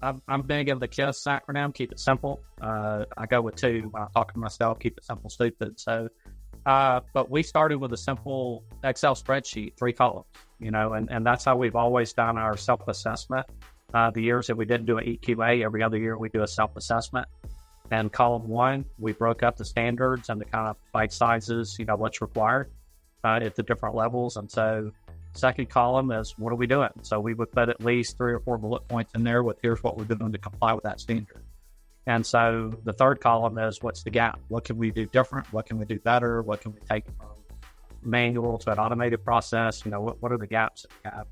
I'm big in the KISS acronym, keep it simple. I go with two when I talk to myself, keep it simple, stupid. So, but we started with a simple Excel spreadsheet, 3 columns, and that's how we've always done our self-assessment. The years that we didn't do an EQA, every other year we do a self-assessment. And column one, we broke up the standards and the kind of bite sizes, what's required at the different levels. And so second column is what are we doing? So we would put at least 3 or 4 bullet points in there with here's what we're doing to comply with that standard. And so the third column is what's the gap? What can we do different? What can we do better? What can we take from manual to an automated process? What are the gaps that we have?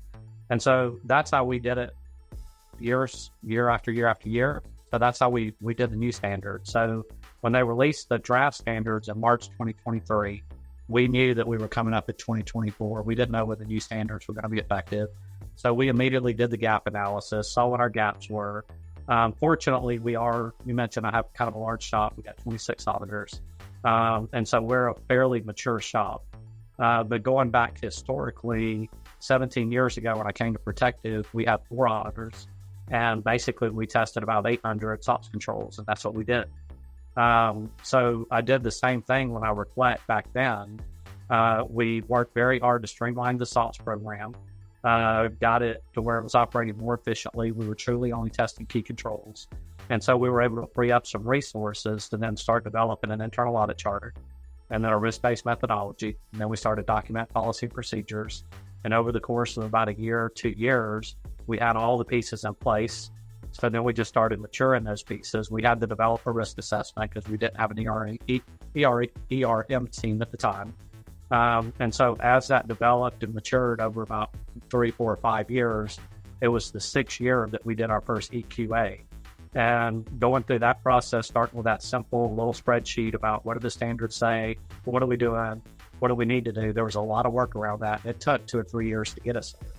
And so that's how we did it year after year after year. So that's how we did the new standard. So when they released the draft standards in March 2023, we knew that we were coming up at 2024. We didn't know when the new standards were going to be effective. So we immediately did the gap analysis, saw what our gaps were. Fortunately, you mentioned I have kind of a large shop. We got 26 auditors. And so we're a fairly mature shop. But going back historically, 17 years ago when I came to Protective, we had 4 auditors. And basically we tested about 800 SOX controls, and that's what we did. So I did the same thing when I reflect back then. We worked very hard to streamline the SOX program, got it to where it was operating more efficiently. We were truly only testing key controls. And so we were able to free up some resources to then start developing an internal audit charter and then a risk-based methodology. And then we started document policy and procedures. And over the course of about a year, 2 years, we had all the pieces in place. So then we just started maturing those pieces. We had to develop a risk assessment because we didn't have an ERM team at the time. And so as that developed and matured over about 3, 4, 5 years, it was the 6th year that we did our first EQA. And going through that process, starting with that simple little spreadsheet about what do the standards say, what are we doing, what do we need to do, there was a lot of work around that. It took 2 or 3 years to get us there.